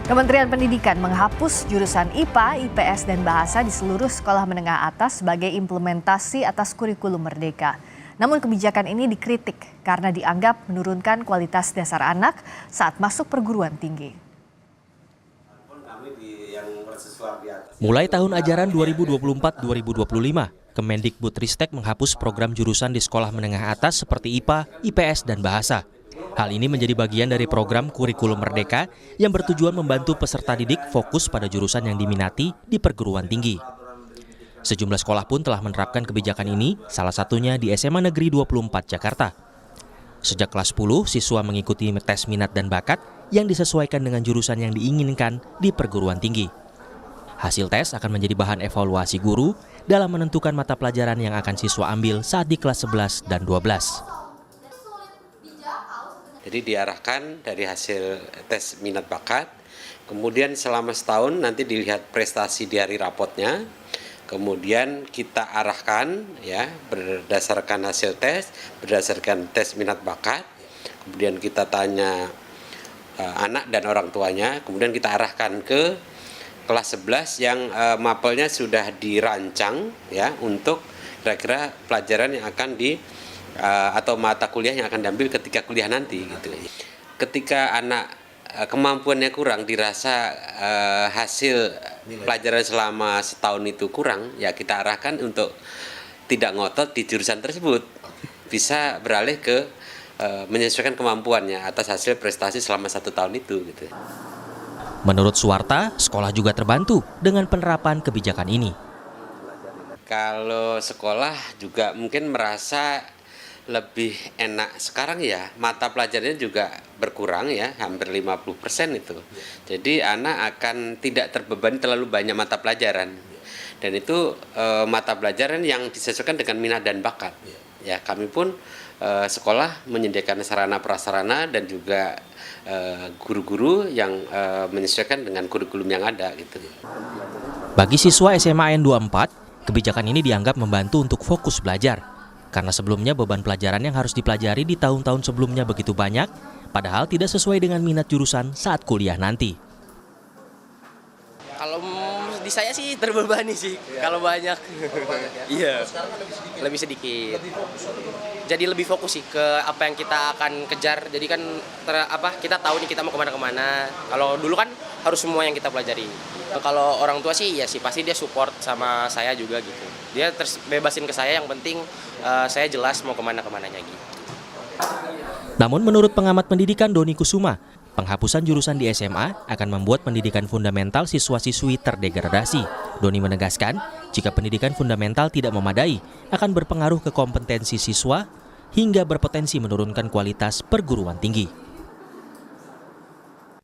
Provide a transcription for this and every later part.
Kementerian Pendidikan menghapus jurusan IPA, IPS, dan Bahasa di seluruh sekolah menengah atas sebagai implementasi atas kurikulum Merdeka. Namun kebijakan ini dikritik karena dianggap menurunkan kualitas dasar anak saat masuk perguruan tinggi. Mulai tahun ajaran 2024-2025, Kemendikbudristek menghapus program jurusan di sekolah menengah atas seperti IPA, IPS, dan Bahasa. Hal ini menjadi bagian dari program Kurikulum Merdeka yang bertujuan membantu peserta didik fokus pada jurusan yang diminati di perguruan tinggi. Sejumlah sekolah pun telah menerapkan kebijakan ini, salah satunya di SMA Negeri 24 Jakarta. Sejak kelas 10, siswa mengikuti tes minat dan bakat yang disesuaikan dengan jurusan yang diinginkan di perguruan tinggi. Hasil tes akan menjadi bahan evaluasi guru dalam menentukan mata pelajaran yang akan siswa ambil saat di kelas 11 dan 12. Jadi diarahkan dari hasil tes minat bakat, kemudian selama setahun nanti dilihat prestasi di hari rapotnya, kemudian kita arahkan ya berdasarkan hasil tes, berdasarkan tes minat bakat, kemudian kita tanya anak dan orang tuanya, kemudian kita arahkan ke kelas 11 yang mapelnya sudah dirancang ya untuk kira-kira pelajaran yang akan atau mata kuliah yang akan diambil ketika kuliah nanti gitu. Ketika anak kemampuannya kurang, dirasa hasil pelajaran selama setahun itu kurang, ya kita arahkan untuk tidak ngotot di jurusan tersebut, bisa beralih ke menyesuaikan kemampuannya atas hasil prestasi selama 1 tahun itu gitu. Menurut Suwarta, sekolah juga terbantu dengan penerapan kebijakan ini. Kalau sekolah juga mungkin merasa lebih enak sekarang ya, mata pelajarannya juga berkurang ya, hampir 50% itu. Jadi anak akan tidak terbebani terlalu banyak mata pelajaran. Dan itu mata pelajaran yang disesuaikan dengan minat dan bakat. Ya, kami pun sekolah menyediakan sarana prasarana dan juga guru-guru yang menyesuaikan dengan kurikulum yang ada gitu. Bagi siswa SMA N24, kebijakan ini dianggap membantu untuk fokus belajar. Karena sebelumnya beban pelajaran yang harus dipelajari di tahun-tahun sebelumnya begitu banyak, padahal tidak sesuai dengan minat jurusan saat kuliah nanti. Kalau di saya sih terbebani sih, kalau banyak. Iya, lebih sedikit. Jadi lebih fokus sih ke apa yang kita akan kejar. Jadi kan kita tahu nih kita mau kemana-kemana. Kalau dulu kan harus semua yang kita pelajari. Kalau orang tua sih ya sih pasti dia support sama saya juga gitu. Dia bebasin ke saya, yang penting saya jelas mau kemana-kemananya gitu. Namun menurut pengamat pendidikan Doni Kusuma, penghapusan jurusan di SMA akan membuat pendidikan fundamental siswa-siswi terdegradasi. Doni menegaskan, jika pendidikan fundamental tidak memadai, akan berpengaruh ke kompetensi siswa hingga berpotensi menurunkan kualitas perguruan tinggi.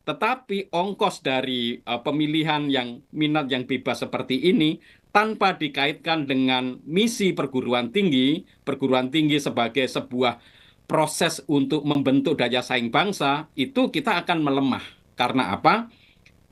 Tetapi ongkos dari pemilihan yang minat yang bebas seperti ini tanpa dikaitkan dengan misi perguruan tinggi sebagai sebuah proses untuk membentuk daya saing bangsa, itu kita akan melemah. Karena apa?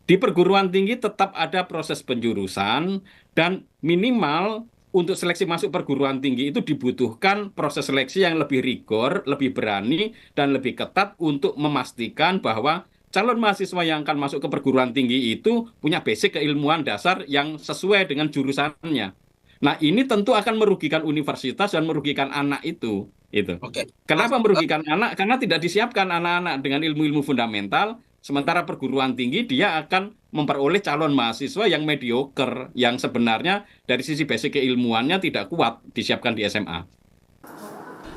Di perguruan tinggi tetap ada proses penjurusan dan minimal untuk seleksi masuk perguruan tinggi itu dibutuhkan proses seleksi yang lebih rigor, lebih berani, dan lebih ketat untuk memastikan bahwa calon mahasiswa yang akan masuk ke perguruan tinggi itu punya basic keilmuan dasar yang sesuai dengan jurusannya. Nah, ini tentu akan merugikan universitas dan merugikan anak itu. Kenapa merugikan anak? Karena tidak disiapkan anak-anak dengan ilmu-ilmu fundamental, sementara perguruan tinggi dia akan memperoleh calon mahasiswa yang mediocre, yang sebenarnya dari sisi basic keilmuannya tidak kuat disiapkan di SMA.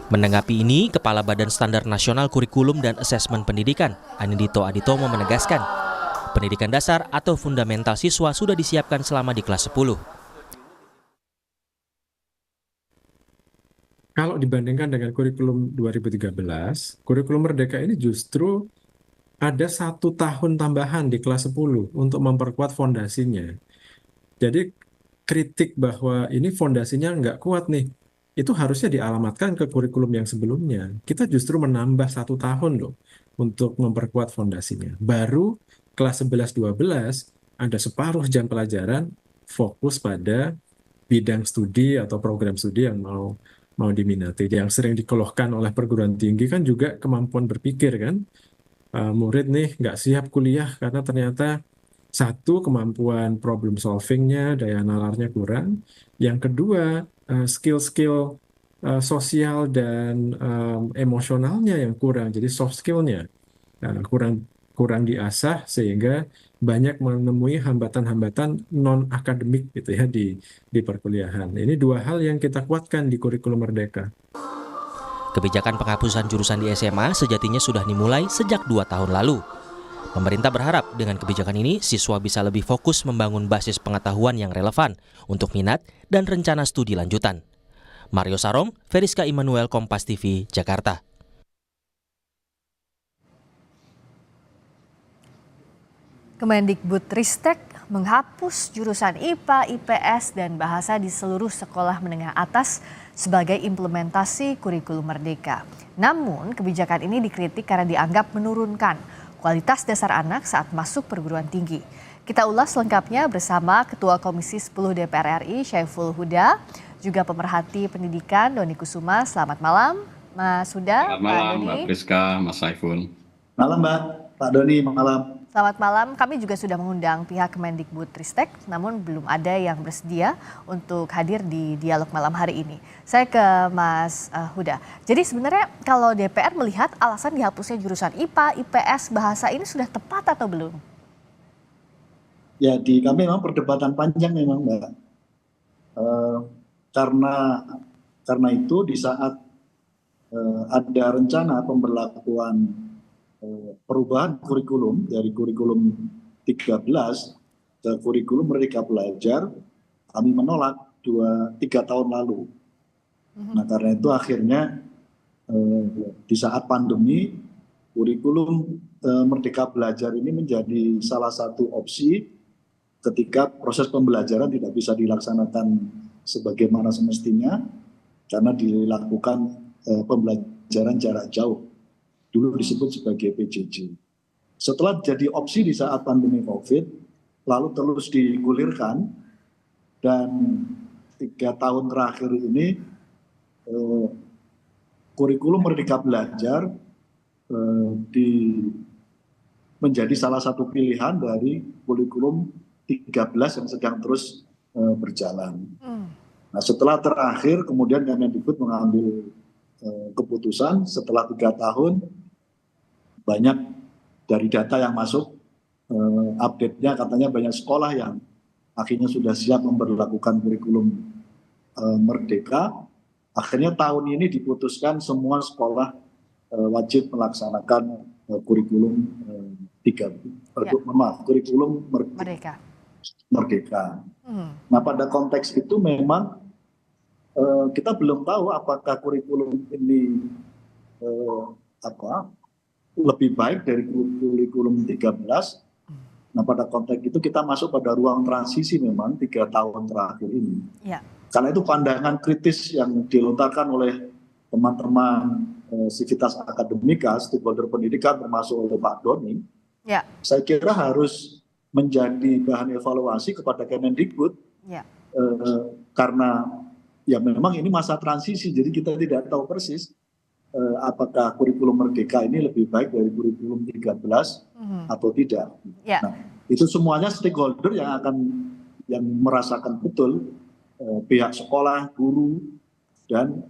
Menanggapi ini, Kepala Badan Standar Nasional Kurikulum dan Asesmen Pendidikan, Anindito Aditomo menegaskan, pendidikan dasar atau fundamental siswa sudah disiapkan selama di kelas 10. Kalau dibandingkan dengan kurikulum 2013, kurikulum Merdeka ini justru ada 1 tahun tambahan di kelas 10 untuk memperkuat fondasinya. Jadi kritik bahwa ini fondasinya nggak kuat nih, itu harusnya dialamatkan ke kurikulum yang sebelumnya. Kita justru menambah 1 tahun loh untuk memperkuat fondasinya. Baru kelas 11-12 ada separuh jam pelajaran fokus pada bidang studi atau program studi yang mau diminati. Yang sering dikeluhkan oleh perguruan tinggi kan juga kemampuan berpikir kan. murid nih nggak siap kuliah karena ternyata satu, kemampuan problem solvingnya, daya nalarnya kurang. Yang kedua, skill-skill sosial dan emosionalnya yang kurang. Jadi soft skillnya kurang kurang diasah sehingga banyak menemui hambatan-hambatan non akademik gitu ya di perkuliahan. Ini dua hal yang kita kuatkan di kurikulum Merdeka. Kebijakan penghapusan jurusan di SMA sejatinya sudah dimulai sejak 2 tahun lalu. Pemerintah berharap dengan kebijakan ini siswa bisa lebih fokus membangun basis pengetahuan yang relevan untuk minat dan rencana studi lanjutan. Mario Sarong, Feriska Immanuel, Kompas TV, Jakarta. Kemendikbudristek menghapus jurusan IPA, IPS, dan Bahasa di seluruh sekolah menengah atas sebagai implementasi kurikulum Merdeka. Namun, kebijakan ini dikritik karena dianggap menurunkan kualitas dasar anak saat masuk perguruan tinggi. Kita ulas lengkapnya bersama Ketua Komisi 10 DPR RI, Syaiful Huda, juga pemerhati pendidikan, Doni Kusuma. Selamat malam, Mas Huda. Selamat malam, Mbak Priska, Mas Saiful. Malam, Mbak. Pak Doni, malam. Selamat malam, kami juga sudah mengundang pihak Kemendikbudristek, namun belum ada yang bersedia untuk hadir di dialog malam hari ini. Saya ke Mas Huda. Jadi sebenarnya kalau DPR melihat alasan dihapusnya jurusan IPA, IPS, Bahasa ini sudah tepat atau belum? Ya, di kami memang perdebatan panjang memang, Mbak. Karena itu di saat ada rencana pemberlakuan perubahan kurikulum dari kurikulum 13 ke kurikulum Merdeka Belajar, kami menolak 3 tahun lalu. Nah, karena itu akhirnya di saat pandemi, kurikulum Merdeka Belajar ini menjadi salah satu opsi ketika proses pembelajaran tidak bisa dilaksanakan sebagaimana semestinya karena dilakukan pembelajaran jarak jauh. Dulu disebut sebagai PJJ. Setelah jadi opsi di saat pandemi COVID, lalu terus digulirkan, dan 3 tahun terakhir ini kurikulum Merdeka Belajar menjadi salah satu pilihan dari kurikulum 13 yang sedang terus berjalan. Nah, setelah terakhir kemudian Kemendikbud mengambil keputusan setelah 3 tahun. Banyak dari data yang masuk, update-nya katanya banyak sekolah yang akhirnya sudah siap memberlakukan kurikulum Merdeka. Akhirnya tahun ini diputuskan semua sekolah wajib melaksanakan kurikulum kurikulum Merdeka. Nah, pada konteks itu memang kita belum tahu apakah kurikulum ini lebih baik dari kurikulum 13. Nah, pada konteks itu kita masuk pada ruang transisi memang 3 tahun terakhir ini. Ya. Karena itu pandangan kritis yang dilontarkan oleh teman-teman sivitas akademika, stakeholder pendidikan termasuk oleh Pak Doni, ya, saya kira harus menjadi bahan evaluasi kepada Kemendikbud, ya. Karena ya memang ini masa transisi, jadi kita tidak tahu persis apakah kurikulum Merdeka ini lebih baik dari kurikulum 13 atau tidak. Ya. Nah, itu semuanya stakeholder yang merasakan betul, pihak sekolah, guru, dan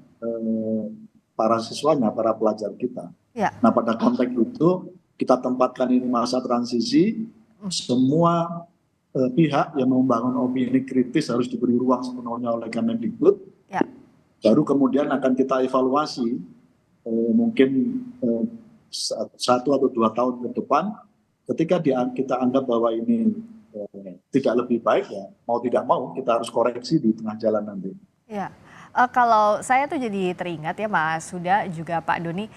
para siswanya, para pelajar kita. Ya. Nah, pada konteks itu kita tempatkan ini masa transisi, semua pihak yang membangun opini kritis harus diberi ruang sepenuhnya oleh Kemendikbud. Ya. Baru kemudian akan kita evaluasi mungkin 1 atau 2 tahun ke depan, ketika kita anggap bahwa ini tidak lebih baik, ya mau tidak mau kita harus koreksi di tengah jalan nanti. Ya, kalau saya tuh jadi teringat ya Mas Huda juga Pak Doni,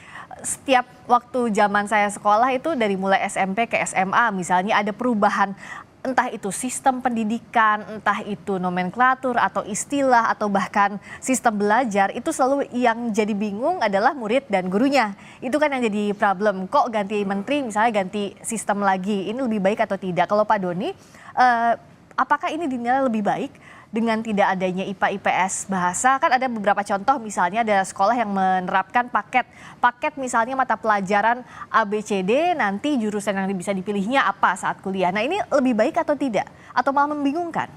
setiap waktu zaman saya sekolah itu dari mulai SMP ke SMA misalnya ada perubahan, entah itu sistem pendidikan, entah itu nomenklatur atau istilah atau bahkan sistem belajar, itu selalu yang jadi bingung adalah murid dan gurunya. Itu kan yang jadi problem, kok ganti menteri misalnya ganti sistem lagi, ini lebih baik atau tidak? Kalau Pak Doni, apakah ini dinilai lebih baik dengan tidak adanya IPA IPS bahasa, kan ada beberapa contoh, misalnya ada sekolah yang menerapkan paket misalnya mata pelajaran ABCD, nanti jurusan yang bisa dipilihnya apa saat kuliah. Nah, ini lebih baik atau tidak? Atau malah membingungkan?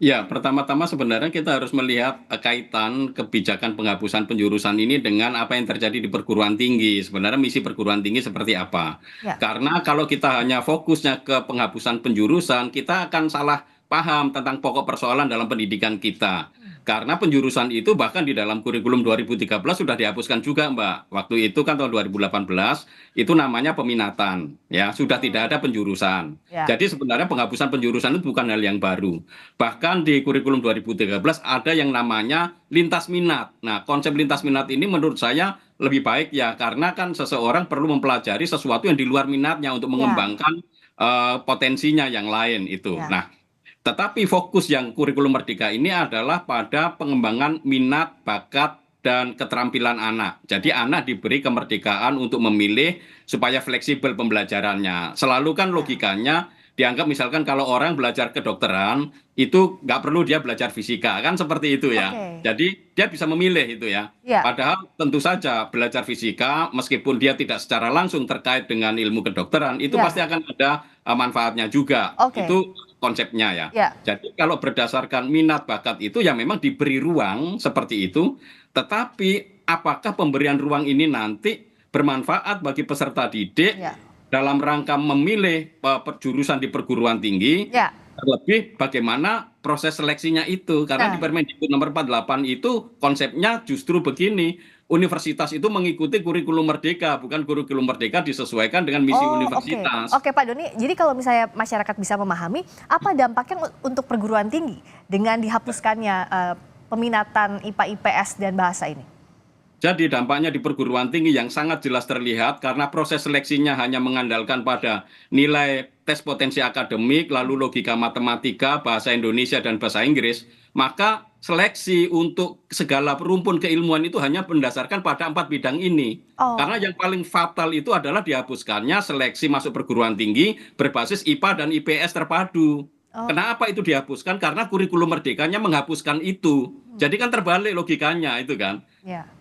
Ya, pertama-tama sebenarnya kita harus melihat kaitan kebijakan penghapusan penjurusan ini dengan apa yang terjadi di perguruan tinggi. Sebenarnya misi perguruan tinggi seperti apa? Ya. Karena kalau kita hanya fokusnya ke penghapusan penjurusan, kita akan salah paham tentang pokok persoalan dalam pendidikan kita. Karena penjurusan itu bahkan di dalam kurikulum 2013 sudah dihapuskan juga, Mbak. Waktu itu kan tahun 2018 itu namanya peminatan, ya, sudah tidak ada penjurusan. Ya. Jadi sebenarnya penghapusan penjurusan itu bukan hal yang baru. Bahkan di kurikulum 2013 ada yang namanya lintas minat. Nah, konsep lintas minat ini menurut saya lebih baik ya, karena kan seseorang perlu mempelajari sesuatu yang di luar minatnya untuk mengembangkan potensinya yang lain itu. Ya. Nah, tetapi fokus yang kurikulum Merdeka ini adalah pada pengembangan minat, bakat, dan keterampilan anak. Jadi anak diberi kemerdekaan untuk memilih supaya fleksibel pembelajarannya. Selalu kan logikanya dianggap misalkan kalau orang belajar kedokteran itu nggak perlu dia belajar fisika, kan seperti itu ya. Jadi dia bisa memilih itu ya. Padahal tentu saja belajar fisika meskipun dia tidak secara langsung terkait dengan ilmu kedokteran itu pasti akan ada manfaatnya juga. Itu konsepnya ya. Jadi kalau berdasarkan minat bakat itu ya memang diberi ruang seperti itu. Tetapi apakah pemberian ruang ini nanti bermanfaat bagi peserta didik dalam rangka memilih jurusan di perguruan tinggi, terlebih bagaimana proses seleksinya itu. Karena di Permendikbud nomor 48 itu konsepnya justru begini, universitas itu mengikuti kurikulum Merdeka, bukan kurikulum Merdeka disesuaikan dengan misi universitas. Oke, Pak Doni, jadi kalau misalnya masyarakat bisa memahami, apa dampaknya untuk perguruan tinggi dengan dihapuskannya peminatan IPA, IPS, dan bahasa ini? Jadi dampaknya di perguruan tinggi yang sangat jelas terlihat karena proses seleksinya hanya mengandalkan pada nilai tes potensi akademik, lalu logika matematika, bahasa Indonesia, dan bahasa Inggris, maka seleksi untuk segala rumpun keilmuan itu hanya berdasarkan pada 4 bidang ini. Karena yang paling fatal itu adalah dihapuskannya seleksi masuk perguruan tinggi berbasis IPA dan IPS terpadu. Kenapa itu dihapuskan? Karena kurikulum Merdekanya menghapuskan itu. Jadi kan terbalik logikanya itu kan.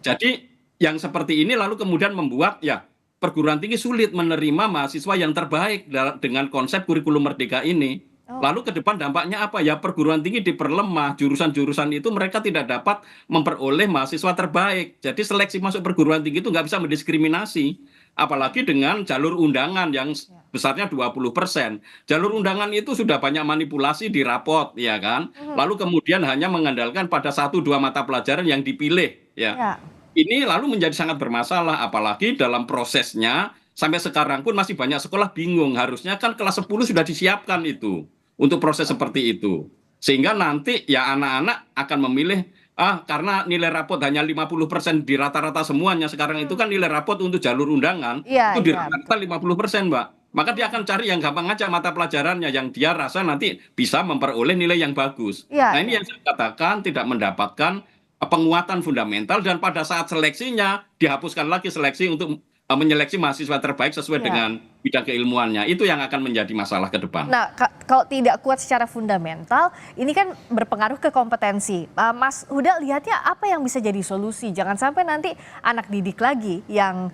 Jadi yang seperti ini lalu kemudian membuat ya perguruan tinggi sulit menerima mahasiswa yang terbaik dengan konsep kurikulum Merdeka ini. Lalu ke depan dampaknya apa ya? Perguruan tinggi diperlemah, jurusan-jurusan itu mereka tidak dapat memperoleh mahasiswa terbaik. Jadi seleksi masuk perguruan tinggi itu nggak bisa mendiskriminasi. Apalagi dengan jalur undangan yang besarnya 20%. Jalur undangan itu sudah banyak manipulasi di rapot, ya kan? Lalu kemudian hanya mengandalkan pada 1-2 mata pelajaran yang dipilih, ya. Ini lalu menjadi sangat bermasalah, apalagi dalam prosesnya sampai sekarang pun masih banyak sekolah bingung. Harusnya kan kelas 10 sudah disiapkan itu untuk proses seperti itu. Sehingga nanti ya anak-anak akan memilih karena nilai rapot hanya 50% di rata-rata semuanya. Sekarang itu kan nilai rapot untuk jalur undangan itu di rata-rata 50%, Mbak. Maka dia akan cari yang gampang aja mata pelajarannya yang dia rasa nanti bisa memperoleh nilai yang bagus. Nah, ini yang saya katakan tidak mendapatkan penguatan fundamental dan pada saat seleksinya dihapuskan lagi seleksi untuk menyeleksi mahasiswa terbaik sesuai dengan bidang keilmuannya. Itu yang akan menjadi masalah ke depan. Nah, kalau tidak kuat secara fundamental, ini kan berpengaruh ke kompetensi. Mas Huda, lihatnya apa yang bisa jadi solusi? Jangan sampai nanti anak didik lagi yang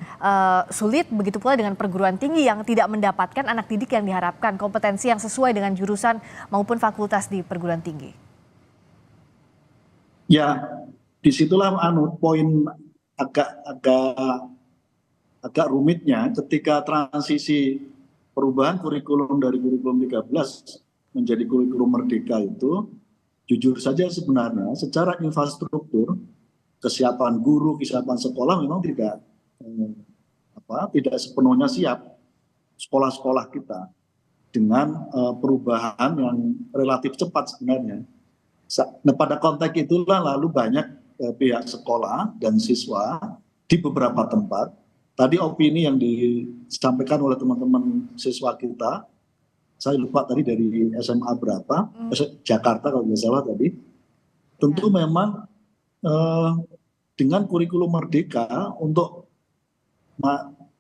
sulit, begitu pula dengan perguruan tinggi yang tidak mendapatkan anak didik yang diharapkan, kompetensi yang sesuai dengan jurusan maupun fakultas di perguruan tinggi. Ya, disitulah poin agak rumitnya ketika transisi perubahan kurikulum dari kurikulum 13 menjadi kurikulum Merdeka itu, jujur saja sebenarnya secara infrastruktur, kesiapan guru, kesiapan sekolah memang tidak sepenuhnya siap sekolah-sekolah kita dengan perubahan yang relatif cepat sebenarnya. Nah, pada konteks itulah lalu banyak pihak sekolah dan siswa di beberapa tempat. Tadi opini yang disampaikan oleh teman-teman siswa kita, saya lupa tadi dari SMA berapa, Jakarta kalau tidak salah tadi, tentu memang dengan kurikulum Merdeka untuk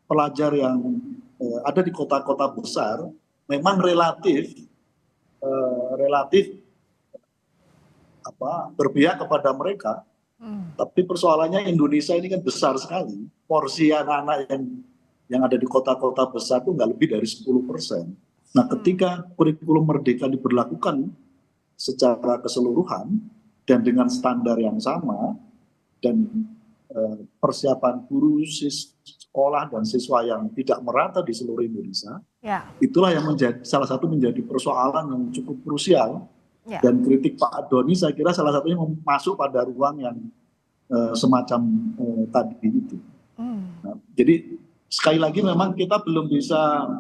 pelajar yang ada di kota-kota besar, memang relatif berpihak kepada mereka. Tapi persoalannya Indonesia ini kan besar sekali. Porsi anak-anak yang ada di kota-kota besar itu nggak lebih dari 10%. Nah, ketika kurikulum merdeka diberlakukan secara keseluruhan dan dengan standar yang sama dan persiapan guru, sekolah dan siswa yang tidak merata di seluruh Indonesia, itulah yang salah satu menjadi persoalan yang cukup krusial. Dan kritik Pak Doni saya kira salah satunya masuk pada ruang yang semacam tadi itu. Nah, jadi sekali lagi memang kita belum bisa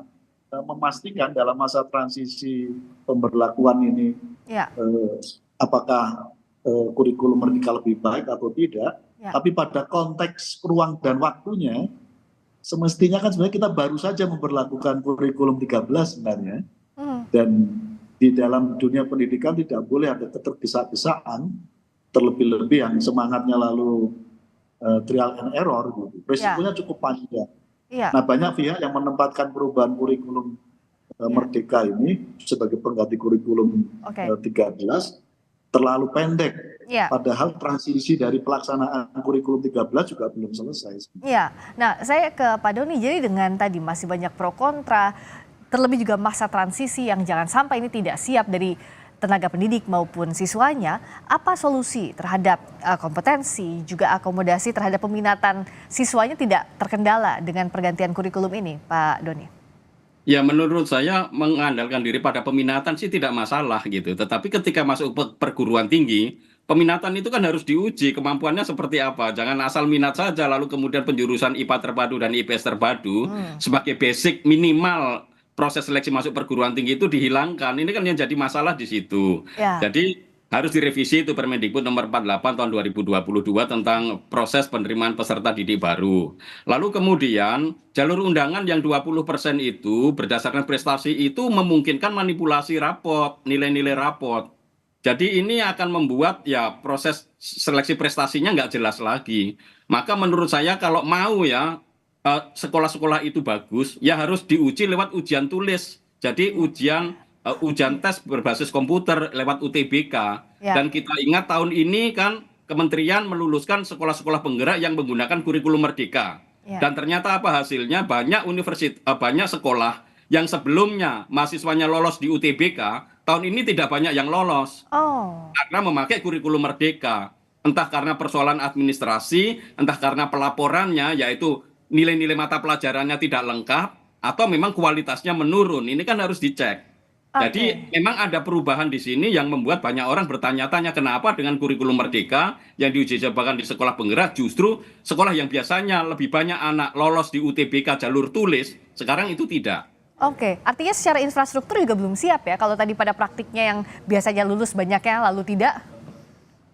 memastikan dalam masa transisi pemberlakuan ini apakah kurikulum merdeka lebih baik atau tidak. Tapi pada konteks ruang dan waktunya semestinya kan sebenarnya kita baru saja memberlakukan kurikulum 13 sebenarnya. Dan di dalam dunia pendidikan tidak boleh ada ketergesa-gesaan, terlebih-lebih yang semangatnya lalu trial and error gitu. Risikonya cukup panjang. Nah, banyak pihak yang menempatkan perubahan kurikulum merdeka ini sebagai pengganti kurikulum 13 terlalu pendek. Padahal transisi dari pelaksanaan kurikulum 13 juga belum selesai. Nah saya ke Pak Doni, jadi dengan tadi masih banyak pro kontra, terlebih juga masa transisi yang jangan sampai ini tidak siap dari tenaga pendidik maupun siswanya, apa solusi terhadap kompetensi, juga akomodasi terhadap peminatan siswanya tidak terkendala dengan pergantian kurikulum ini, Pak Doni? Ya, menurut saya mengandalkan diri pada peminatan sih tidak masalah gitu. Tetapi ketika masuk perguruan tinggi, peminatan itu kan harus diuji kemampuannya seperti apa. Jangan asal minat saja lalu kemudian penjurusan IPA terpadu dan IPS terpadu sebagai basic minimal proses seleksi masuk perguruan tinggi itu dihilangkan. Ini kan yang jadi masalah di situ. Jadi harus direvisi itu Permendikbud nomor 48 tahun 2022 tentang proses penerimaan peserta didik baru. Lalu kemudian jalur undangan yang 20% itu berdasarkan prestasi itu memungkinkan manipulasi rapot, nilai-nilai rapot. Jadi ini akan membuat ya proses seleksi prestasinya nggak jelas lagi. Maka menurut saya kalau mau ya sekolah-sekolah itu bagus, ya harus diuji lewat ujian tulis. Jadi ujian tes berbasis komputer lewat UTBK. Dan kita ingat tahun ini kan Kementerian meluluskan sekolah-sekolah penggerak yang menggunakan kurikulum merdeka. Dan ternyata apa hasilnya? Banyak banyak sekolah yang sebelumnya mahasiswanya lolos di UTBK, tahun ini tidak banyak yang lolos. Karena memakai kurikulum merdeka. Entah karena persoalan administrasi, entah karena pelaporannya, yaitu nilai-nilai mata pelajarannya tidak lengkap atau memang kualitasnya menurun. Ini kan harus dicek. Jadi memang ada perubahan di sini yang membuat banyak orang bertanya-tanya kenapa dengan kurikulum merdeka yang diuji cobakan di sekolah penggerak justru sekolah yang biasanya lebih banyak anak lolos di UTBK jalur tulis, sekarang itu tidak. Artinya secara infrastruktur juga belum siap ya kalau tadi pada praktiknya yang biasanya lulus banyaknya lalu tidak?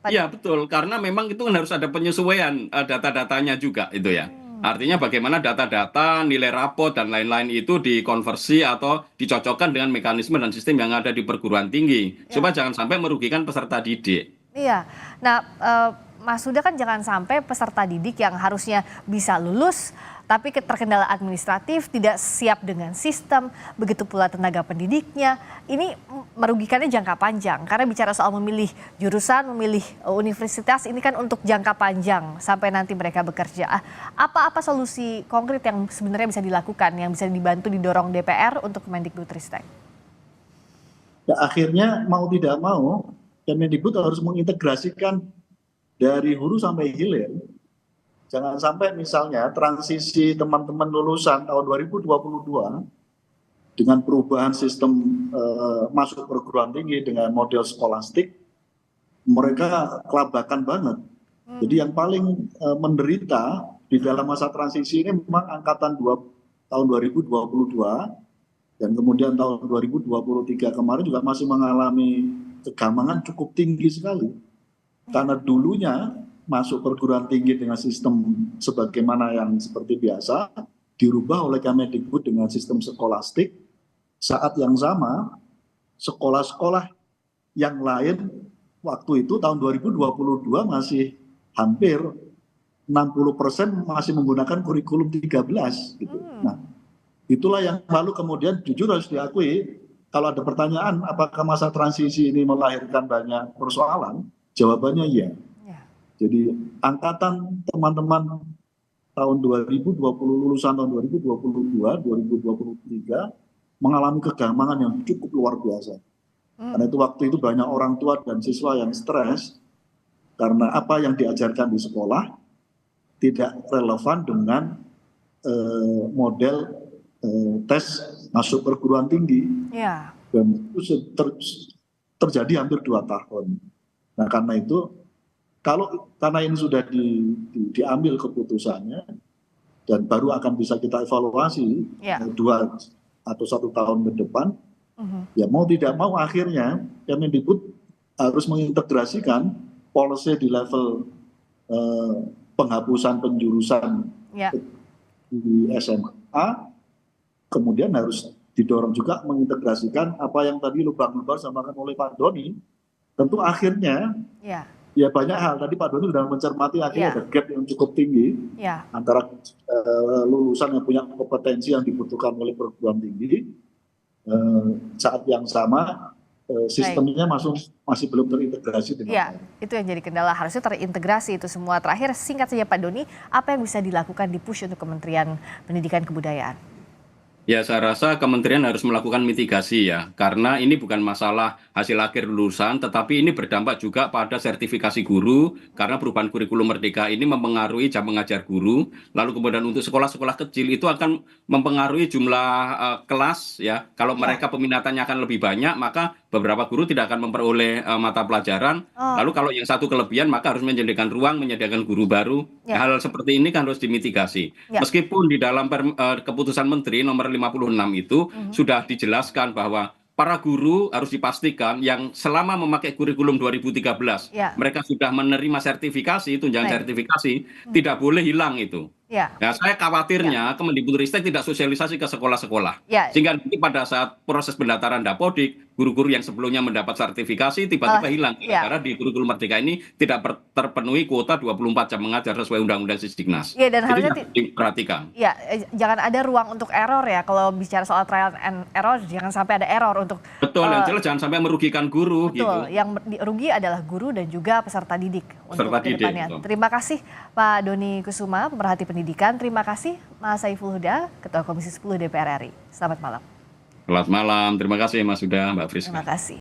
Iya betul, karena memang itu kan harus ada penyesuaian data-datanya juga itu ya. Artinya bagaimana data-data, nilai rapot, dan lain-lain itu dikonversi atau dicocokkan dengan mekanisme dan sistem yang ada di perguruan tinggi. Supaya jangan sampai merugikan peserta didik. Nah Mas Huda kan jangan sampai peserta didik yang harusnya bisa lulus, tapi terkendala administratif, tidak siap dengan sistem, begitu pula tenaga pendidiknya. Ini merugikannya jangka panjang, karena bicara soal memilih jurusan, memilih universitas, ini kan untuk jangka panjang sampai nanti mereka bekerja. Apa solusi konkret yang sebenarnya bisa dilakukan, yang bisa dibantu didorong DPR untuk Kemendikbudristek? Ya, akhirnya mau tidak mau, Kemendikbud harus mengintegrasikan dari hulu sampai hilir. Jangan sampai misalnya transisi teman-teman lulusan tahun 2022 dengan perubahan sistem masuk perguruan tinggi dengan model skolastik, mereka kelabakan banget. Jadi yang paling menderita di dalam masa transisi ini memang angkatan tahun 2022 dan kemudian tahun 2023 kemarin juga masih mengalami kegamangan cukup tinggi sekali. Karena dulunya masuk perguruan tinggi dengan sistem sebagaimana yang seperti biasa, dirubah oleh Kemendikbud dengan sistem skolastik. Saat yang sama, sekolah-sekolah yang lain waktu itu tahun 2022 masih hampir 60% masih menggunakan kurikulum 13 gitu. Nah, itulah yang lalu kemudian jujur harus diakui, kalau ada pertanyaan apakah masa transisi ini melahirkan banyak persoalan, Jawabannya iya. Ya. Jadi angkatan teman-teman tahun 2020, lulusan tahun 2022, 2023 mengalami kegamangan yang cukup luar biasa. Karena itu waktu itu banyak orang tua dan siswa yang stres karena apa yang diajarkan di sekolah tidak relevan dengan model tes masuk perguruan tinggi. Ya. Dan itu terjadi hampir 2 tahun. Nah karena itu, karena ini sudah diambil keputusannya dan baru akan bisa kita evaluasi 2 atau 1 tahun ke depan, ya mau tidak mau akhirnya Kemendikbud harus mengintegrasikan policy di level penghapusan penjurusan di SMA, kemudian harus didorong juga mengintegrasikan apa yang tadi lubang-lubang disampaikan oleh Pak Doni. Tentu akhirnya ya banyak hal, tadi Pak Doni sudah mencermati akhirnya ada gap yang cukup tinggi antara lulusan yang punya kompetensi yang dibutuhkan oleh perguruan tinggi, saat yang sama sistemnya masih belum terintegrasi dengan itu yang jadi kendala, harusnya terintegrasi itu semua. Terakhir singkat saja Pak Doni, apa yang bisa dilakukan di push untuk Kementerian Pendidikan Kebudayaan? Ya, saya rasa kementerian harus melakukan mitigasi ya, karena ini bukan masalah hasil akhir lulusan, tetapi ini berdampak juga pada sertifikasi guru, karena perubahan kurikulum merdeka ini mempengaruhi jam mengajar guru, lalu kemudian untuk sekolah-sekolah kecil itu akan mempengaruhi jumlah kelas ya, kalau mereka peminatannya akan lebih banyak, maka beberapa guru tidak akan memperoleh mata pelajaran, lalu kalau yang satu kelebihan maka harus menyediakan ruang, menyediakan guru baru. Hal seperti ini kan harus dimitigasi. Meskipun di dalam keputusan Menteri nomor 56 itu sudah dijelaskan bahwa para guru harus dipastikan yang selama memakai kurikulum 2013 mereka sudah menerima sertifikasi, tunjangan sertifikasi, tidak boleh hilang itu. Nah, saya khawatirnya Kemendikbudristek tidak sosialisasi ke sekolah-sekolah, sehingga nanti pada saat proses pendaftaran Dapodik, guru-guru yang sebelumnya mendapat sertifikasi tiba-tiba hilang, karena di kurikulum merdeka ini tidak terpenuhi kuota 24 jam mengajar sesuai Undang-Undang Sisdiknas. Dan itu harusnya diperhatikan. Jangan ada ruang untuk error ya, kalau bicara soal trial and error, jangan sampai ada error untuk. Betul, yang jelas jangan sampai merugikan guru. Betul, gitu. Yang rugi adalah guru dan juga peserta didik untuk kedepannya. Terima kasih Pak Doni Kusuma, pemerhati pendidikan. Terima kasih Mas Saiful Huda, Ketua Komisi 10 DPR RI. Selamat malam. Selamat malam, terima kasih Mas Huda, Mbak Friska. Terima kasih.